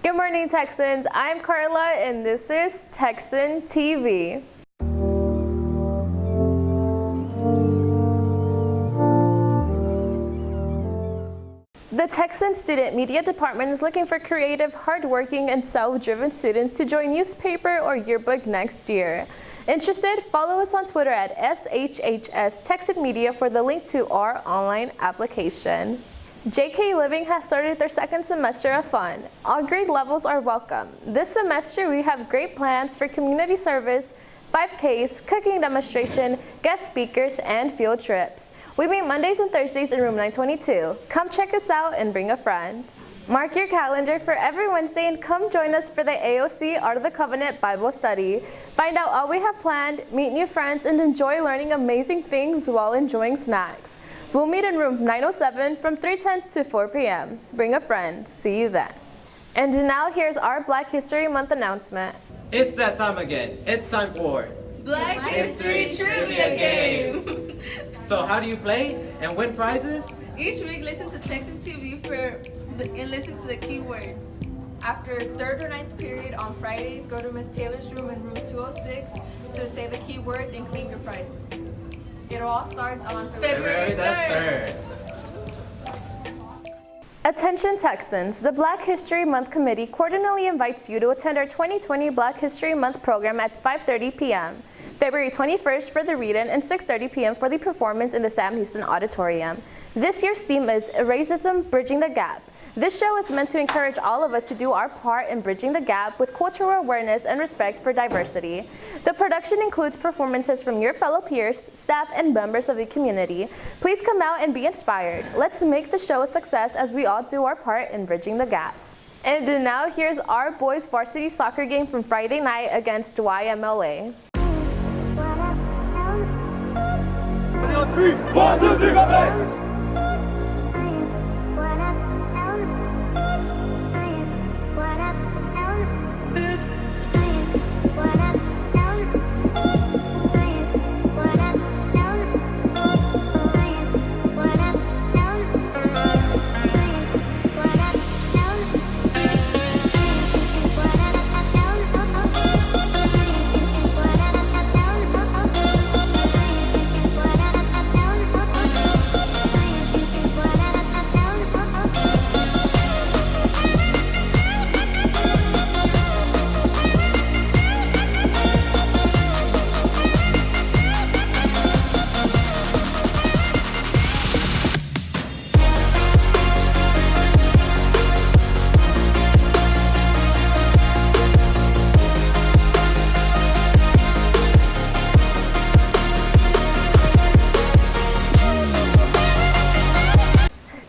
Good morning, Texans. I'm Carla, and this is Texan TV. The Texan Student Media Department is looking for creative, hardworking, and self-driven students to join newspaper or yearbook next year. Interested? Follow us on Twitter at SHHS Texan Media for the link to our online application. JK Living has started their second semester of fun. All grade levels are welcome. This semester we have great plans for community service, 5Ks, cooking demonstration, guest speakers, and field trips. We meet Mondays and Thursdays in room 922. Come check us out and bring a friend. Mark your calendar for every Wednesday and come join us for the AOC Art of the Covenant Bible Study. Find out all we have planned, meet new friends, and enjoy learning amazing things while enjoying snacks. We'll meet in room 907 from 3:10 to 4 p.m. Bring a friend. See you then. And now here's our Black History Month announcement. It's that time again. It's time for Black History Trivia Game. So how do you play and win prizes? Each week, listen to TexanTV and listen to the keywords. After 3rd or 9th period on Fridays, go to Miss Taylor's room in room 206 to say the keywords and claim your prize. It all starts on February the 3rd. Attention Texans, the Black History Month Committee cordially invites you to attend our 2020 Black History Month program at 5:30 p.m. February 21st for the read-in and 6:30 p.m. for the performance in the Sam Houston Auditorium. This year's theme is Racism Bridging the Gap. This show is meant to encourage all of us to do our part in bridging the gap with cultural awareness and respect for diversity. The production includes performances from your fellow peers, staff, and members of the community. Please come out and be inspired. Let's make the show a success as we all do our part in bridging the gap. And now here's our boys varsity soccer game from Friday night against YMLA. 1, 2, 3, go back!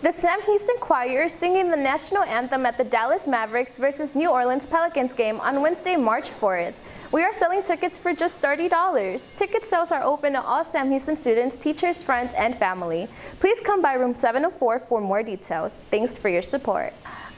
The Sam Houston Choir is singing the national anthem at the Dallas Mavericks versus New Orleans Pelicans game on Wednesday, March 4th. We are selling tickets for just $30. Ticket sales are open to all Sam Houston students, teachers, friends, and family. Please come by room 704 for more details. Thanks for your support.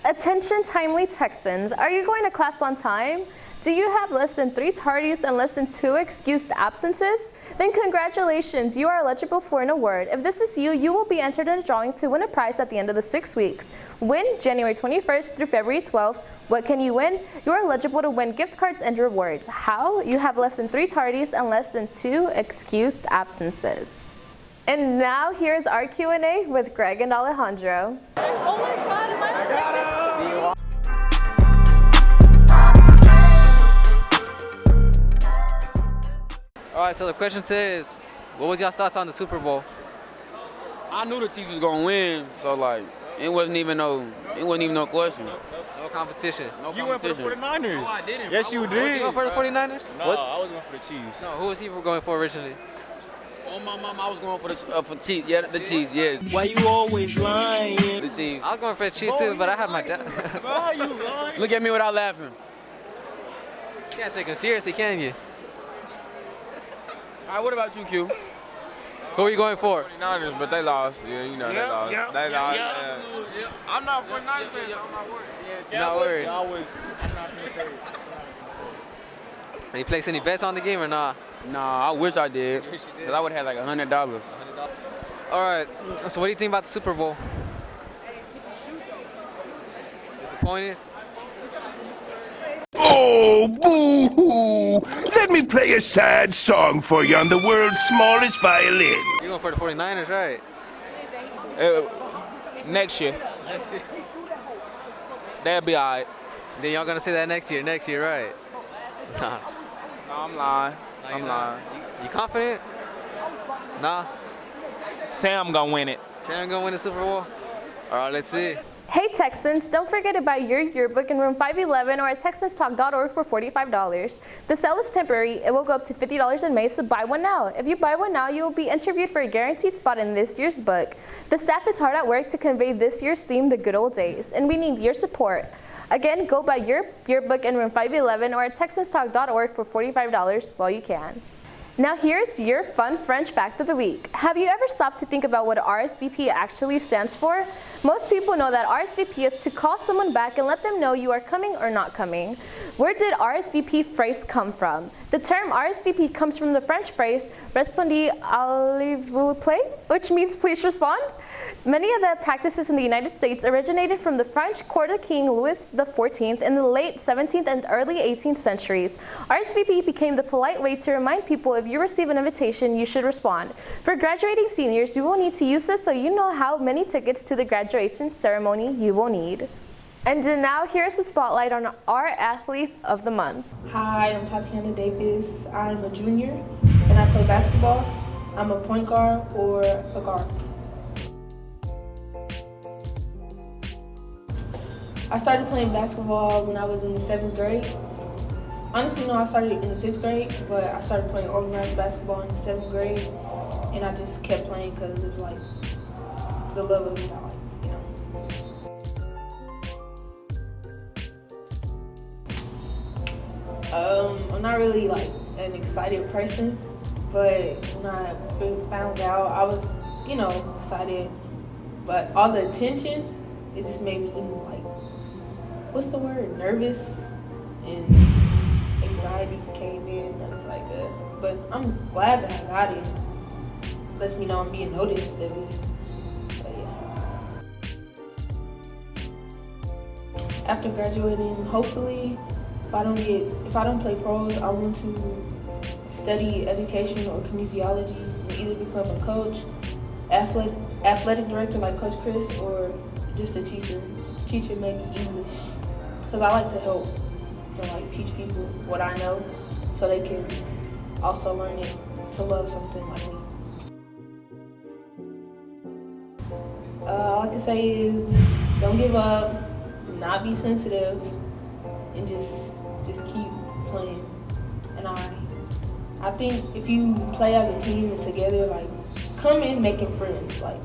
Attention timely Texans, are you going to class on time? Do you have less than 3 tardies and less than 2 excused absences? Then congratulations, you are eligible for an award. If this is you, you will be entered in a drawing to win a prize at the end of the 6 weeks. Win January 21st through February 12th. What can you win? You are eligible to win gift cards and rewards. How? You have less than 3 tardies and less than 2 excused absences. And now here's our Q&A with Greg and Alejandro. Oh my God, am I on TexanTV? All right, so the question says, what was y'all's thoughts on the Super Bowl? I knew the Chiefs was gonna win, so like it wasn't even no question. No competition. No You went for the competition. 49ers. No, I didn't. Yes, you Was he did. going for the 49ers? No, What? I was going for the Chiefs. No, who was he going for originally? On my mom, I was going for Chiefs. Yeah, the Chiefs. Yeah, Why you always lying? the Chiefs. I was going for the Chiefs too, but I had my dad. Bro, you lying? Look at me without laughing. You can't take him seriously, can you? All right, what about you, Q? Who are you going for? 49ers, but they lost. Yeah, you know they lost. They lost. Yeah. I'm not 49ers fan, so I'm not worried. Not worried. Always. Did you place any bets on the game or not? Nah, I wish I did. Cause I would have had like $100. All right, so what do you think about the Super Bowl? Disappointed? Oh, boo-hoo! Let me play a sad song for you on the world's smallest violin. You're going for the 49ers, right? Next year. Next year. That'll be all right. Then y'all gonna say that next year, right? Nah. No, I'm lying. Nah, I'm you're lying. You confident? Nah. Sam gonna win it. Sam gonna win the Super Bowl? All right, let's see. Hey Texans, don't forget to buy your yearbook in room 511 or at texanstalk.org for $45. The sale is temporary. It will go up to $50 in May, so buy one now. If you buy one now, you will be interviewed for a guaranteed spot in this year's book. The staff is hard at work to convey this year's theme, the good old days, and we need your support. Again, go buy your yearbook in room 511 or at texanstalk.org for $45 while you can. Now here's your fun French fact of the week. Have you ever stopped to think about what RSVP actually stands for? Most people know that RSVP is to call someone back and let them know you are coming or not coming. Where did RSVP phrase come from? The term RSVP comes from the French phrase "Répondez, allez-vous plaît?" which means please respond. Many of the practices in the United States originated from the French court of King Louis XIV in the late 17th and early 18th centuries. RSVP became the polite way to remind people if you receive an invitation, you should respond. For graduating seniors, you will need to use this so you know how many tickets to the graduation ceremony you will need. And now here's the spotlight on our athlete of the month. Hi, I'm Tatiana Davis. I'm a junior and I play basketball. I'm a point guard or a guard. I started playing basketball when I was in the 7th grade. Honestly, no, I started in the 6th grade, but I started playing organized basketball in the 7th grade, and I just kept playing because it was like the love of it, I'm not really like an excited person, but when I found out, I was, excited. But all the attention, it just made me like, what's the word? Nervous and anxiety came in. I was like, but I'm glad that I got it. Lets me know I'm being noticed at least. But yeah. After graduating, hopefully, if I don't play pros, I want to study education or kinesiology and either become a coach, athletic director like Coach Chris, or just a teacher maybe English. Because I like to help and like teach people what I know so they can also learn it to love something like me. All I can say is don't give up, do not be sensitive, and just keep playing. And I think if you play as a team and together, like come in making friends. Like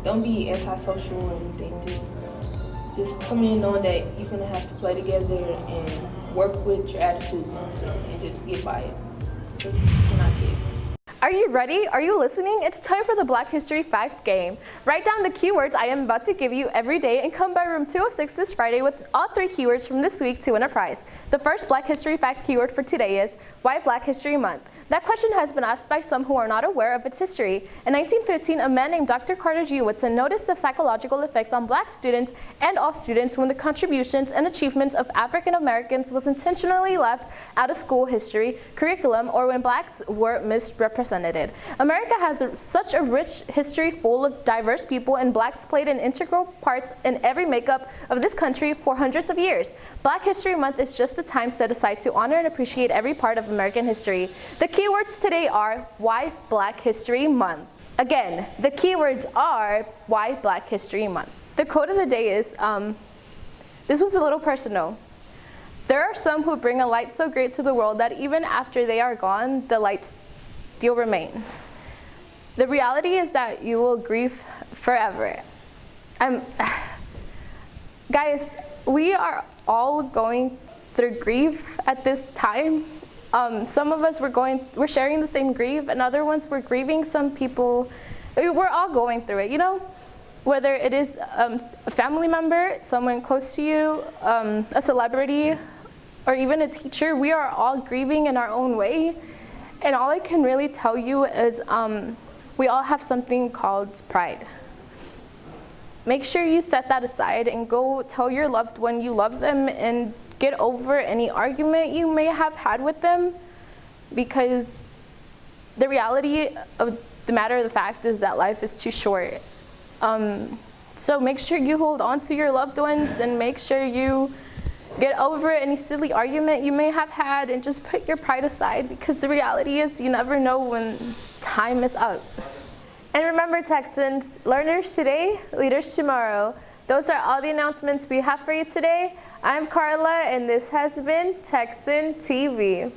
don't be antisocial or anything. Just come in knowing that you're gonna have to play together and work with your attitudes and everything, and just get by it. Because you're not kids. Are you ready? Are you listening? It's time for the Black History Fact Game. Write down the keywords I am about to give you every day and come by room 206 this Friday with all 3 keywords from this week to win a prize. The first Black History Fact keyword for today is, why Black History Month? That question has been asked by some who are not aware of its history. In 1915, a man named Dr. Carter G. Woodson noticed the psychological effects on black students and all students when the contributions and achievements of African Americans was intentionally left out of school history, curriculum, or when blacks were misrepresented. America has such a rich history full of diverse people, and blacks played an integral part in every makeup of this country for hundreds of years. Black History Month is just a time set aside to honor and appreciate every part of American history. The keywords today are, why Black History Month? Again, the keywords are, why Black History Month? The quote of the day is, this was a little personal. There are some who bring a light so great to the world that even after they are gone, the light still remains. The reality is that you will grieve forever. Guys, we are all going through grief at this time. Some of us we're sharing the same grief, and other ones we're grieving. Some people, we're all going through it, whether it is a family member, someone close to you, a celebrity, or even a teacher. We are all grieving in our own way. And all I can really tell you is we all have something called pride. Make sure you set that aside and go tell your loved one you love them, and get over any argument you may have had with them, because the reality of the matter of the fact is that life is too short. So make sure you hold on to your loved ones and make sure you get over any silly argument you may have had and just put your pride aside, because the reality is you never know when time is up. And remember, Texans, learners today, leaders tomorrow. Those are all the announcements we have for you today. I'm Carla, and this has been Texan TV.